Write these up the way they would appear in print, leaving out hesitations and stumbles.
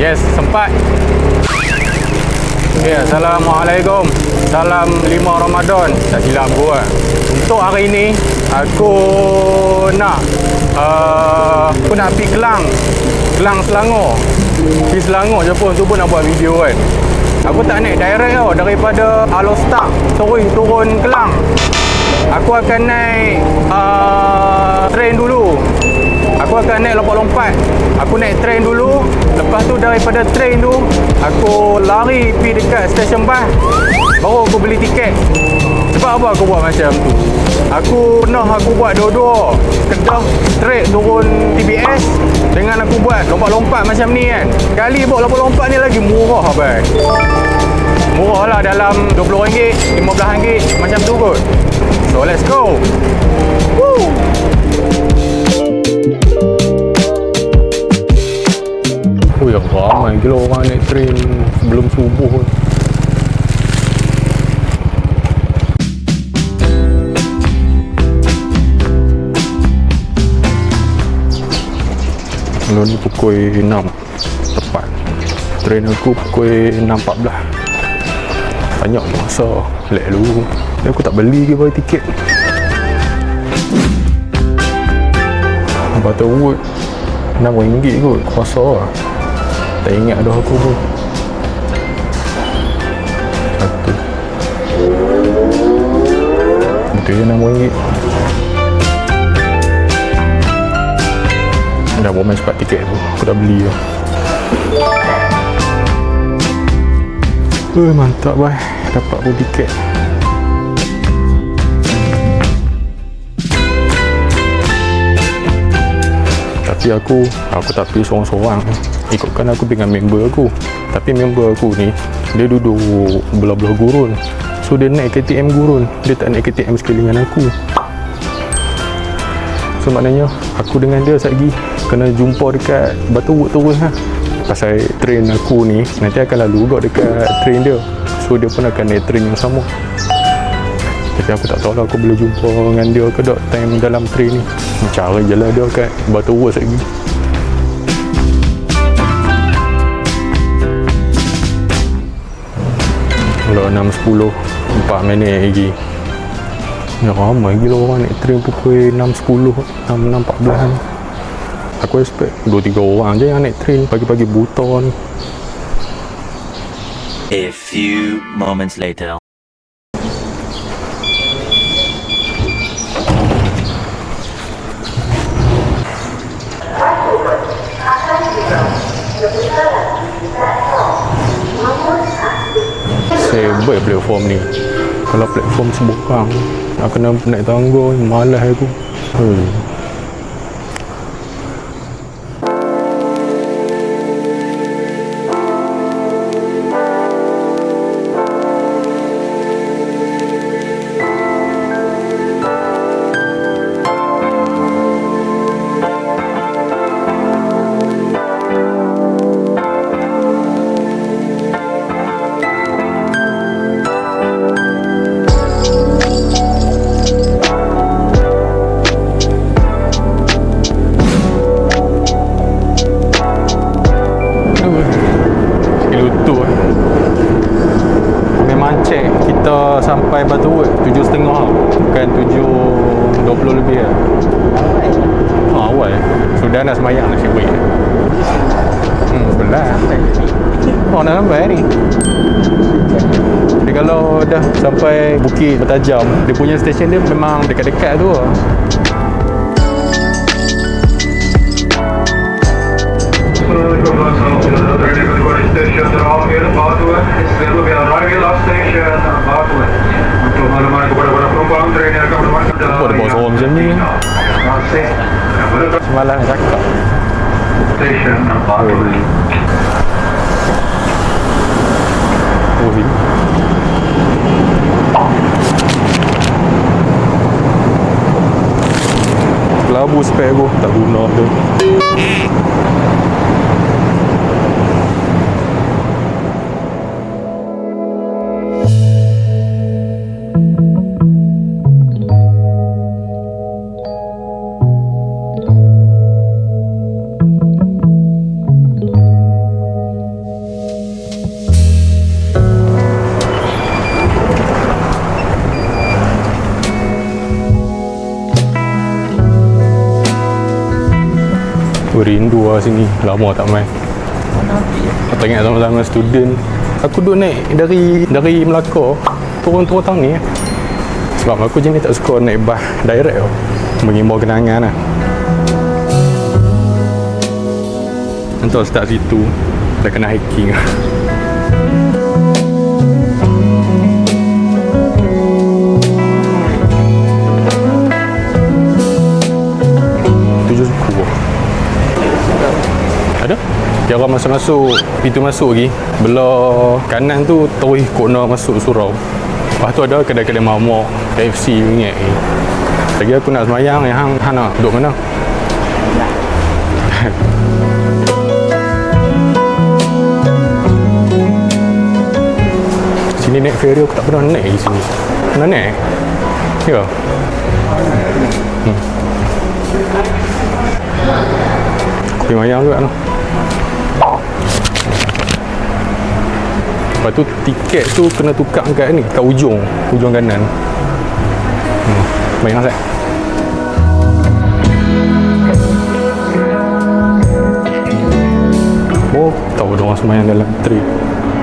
Yes, sempat. Okay, Assalamualaikum. Salam 5 Ramadan. Tak silap aku lah. Untuk hari ni aku nak pergi Kelang Selangor. Pergi Selangor je pun tu pun nak buat video kan. Aku tak naik direct tau daripada Alostak turun Kelang. Aku akan naik train dulu. Aku akan naik lompat-lompat. Aku naik train dulu. Lepas tu daripada train tu aku lari pergi dekat stesen bas. Baru aku beli tiket. Sebab apa aku buat macam tu? Aku buat dua-dua. Kedah straight turun TBS dengan aku buat lompat-lompat macam ni kan. Sekali buat lompat-lompat ni lagi murah abang. Murah lah dalam RM20, RM15 macam tu kot. So let's go. Woo! Oh ya, ramai gila orang naik train sebelum subuh pun. Kalau ni pukul 6 tepat. Train aku pukul 6.14. Banyak masa lag dulu. Aku tak beli ke bagi tiket. Butterwood RM6 kot. Kuasa lah. Tak ingat dah aku pun. Satu. Betul je RM6. Dah buat main cepat tiket tu. Aku dah beli lah. Mantap bah. Dapat pun tiket. Tapi aku tak pergi seorang-seorang. Ikutkan aku dengan member aku. Tapi member aku ni dia duduk belah-belah gurun. So dia naik KTM gurun. Dia tak naik KTM sekali dengan aku. So maknanya aku dengan dia lagi kena jumpa dekat Butterwood turun lah. Pasal train aku ni nanti akan lalu juga dekat train dia. So dia pun akan naik train yang sama. Tapi aku tak tahu lah aku boleh jumpa dengan dia ke tak time dalam train ni. Cara je lah dia kat Butterwood lagi. Kalau 6.10 4 minit lagi. Ya ramai gila orang naik train pukul 6.10 6.14 ni. Aku expect 2-3 orang je yang naik train pagi-pagi buta ni. A few moments later. Sebab platform ni. Kalau platform sebuang nak kena naik tangga, malas aku. Sampai Butterwood 7.30 bukan 7.20 lebih lah. Awal sudah nak semayang nasib baik. Sebelah nak sampai ni. Jadi kalau dah sampai Bukit Bertajam, dia punya stesen dia memang dekat-dekat tu lah. Kenapa dia bawa seorang macam ni? Semalam nak cakap. Oh sini. Kelabu spare aku tak guna tu. Rindu lah sini. Lama tak main. Tak ingat sama-sama student. Aku duduk naik dari Melaka turun-turun tahun ni. Sebab aku jenis tak suka naik bas direct tau. Mengimbau kenangan lah. Entah start situ dah kena hiking. Tujuh suku. Ada? Dia orang masuk pintu masuk lagi. Belah kanan tu terus kena masuk surau. Lepas tu ada kedai-kedai mamak, KFC ingat ni. Lagi aku nak semayang, yang hang nak duduk mana? Sini naik ferry aku tak pernah naik di sini. Pernah naik? Ya. Aku pergi mayang juga tu. Lepas tu tiket tu kena tukar kat ni, kat ujung kanan. Mayang saya. Oh, tahu dia orang semayang dalam tray.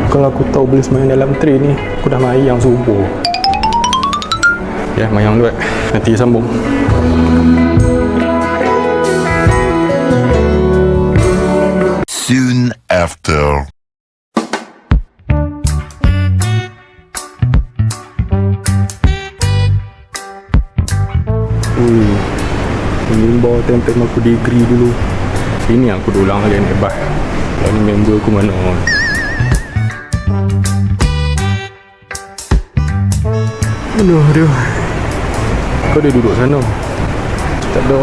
Kalau aku tahu boleh semayang dalam tray ni, aku dah mayang subuh. Ya, mayang dulu. Nanti sambung. Soon after. Mengimbau tempat aku degree dulu. Sini aku dah ulang kali naik bas. Kalau ni member aku mana? Aduh. Kau dia duduk sana. Tak ada.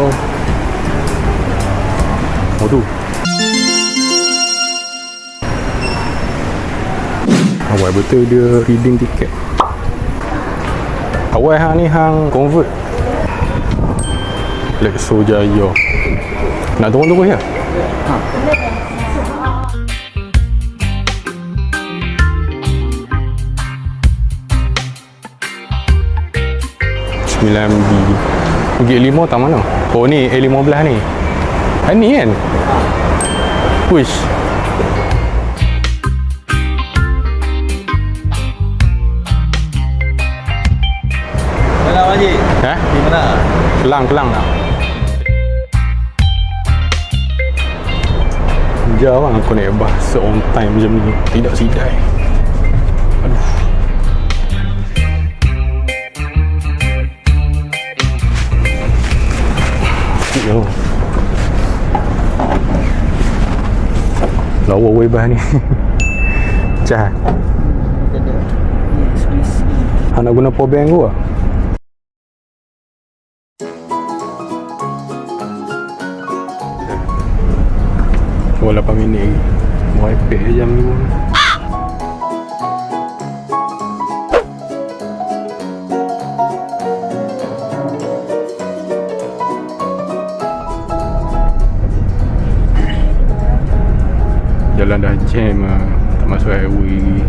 Aduh. Awal betul dia reading tiket. Awal hang ni hang convert. Lexo Jaya. Nak turun terus ya? Ha. 9B. Bukit 5 tak mana? Oh ni A15 ni. Ni kan? Push. Mana Haji? Di mana? Kelang lah. Jarang aku naik bas on time macam ni. Tidak sidai. Aduh. Sikit je. Lawa weh bas ni. Jahat. Nak guna power bank ke? Oh 8 minit lagi. Mau ipad jam ni pun. Jalan dah jam lah. Tak masuk highway lagi.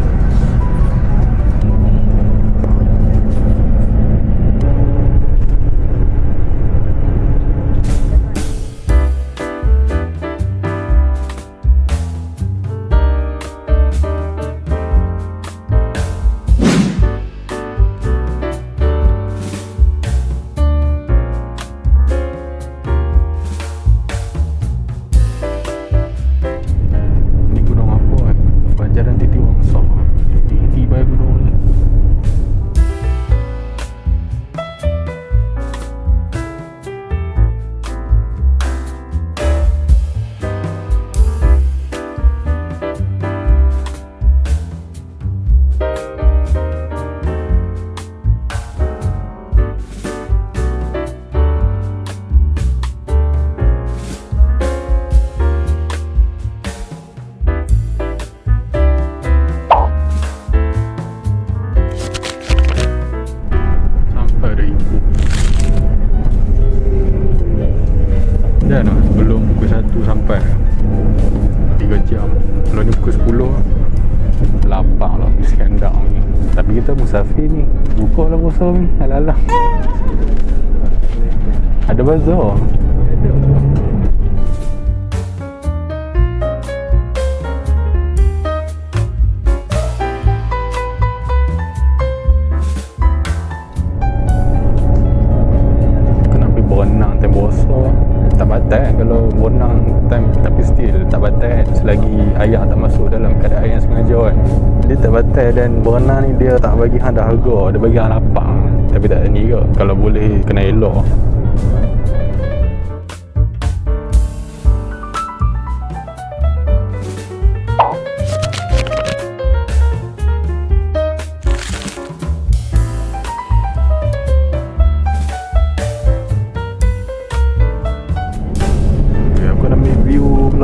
Dah no, sebelum pukul 1 sampai 3 jam. Kalau ni pukul 10 lapar lah Iskandar ni. Tapi kita musafir ni, buka lah puasa ni. Alah-alah. Ada bazar. berenang time, tapi still tak batal selagi air tak masuk dalam keadaan yang sengaja kan. Dia tak batal, dan berenang ni dia tak bagi hang dahaga, dia bagi hang lapang. Tapi tak ni ke, kalau boleh kena elok.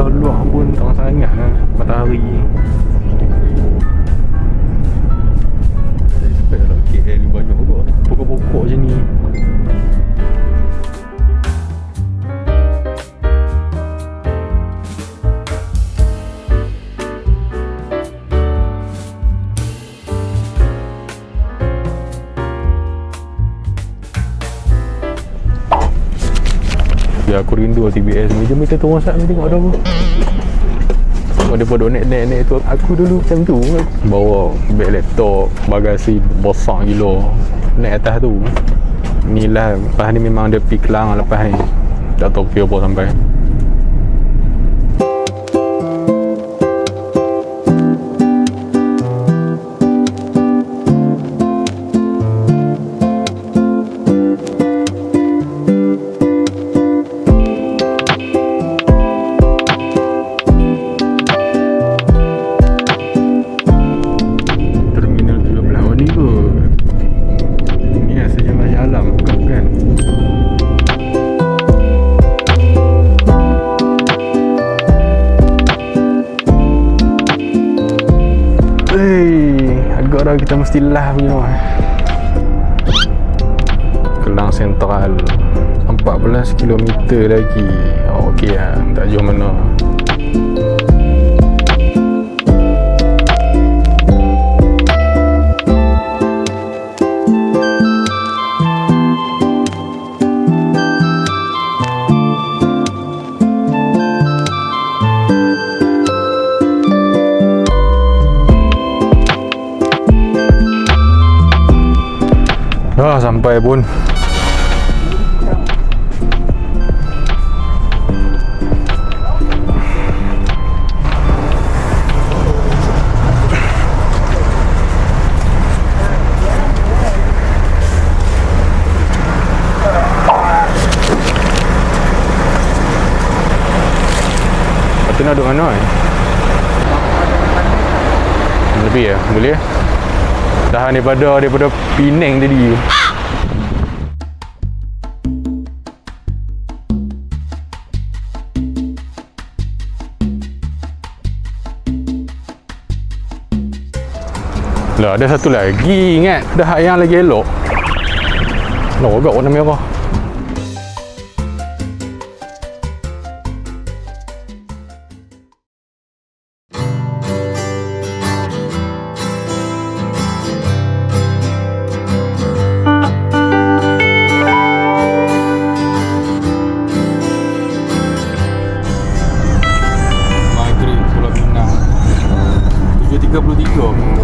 Luar pun tak sangat lah matahari. Saya expect lah KL ni banyak juga pokok-pokok macam ni. Ya, aku rindu TBS ni. Jom kita turun saat ni tengok ada apa. Kalau dia pada naik-naik tu, aku dulu macam tu. Bawa beg laptop, bagasi besar gila, naik atas tu. Ni lah, lepas ni memang ada pergi Kelang. Lepas ni tak tahu pergi apa sampai. Agak kita mesti lah punya rumah. Kelang Sentral 14 km lagi. Okey lah, tak jauh mana. Sampai pun. Lepas tu nak duduk mana ni? Lebih ya? Boleh? Tahan daripada Penang tadi. Lah, ada satu lagi, ingat dah yang lagi elok. Logak warna merah. Maghrib Pulau Pinang 7.33.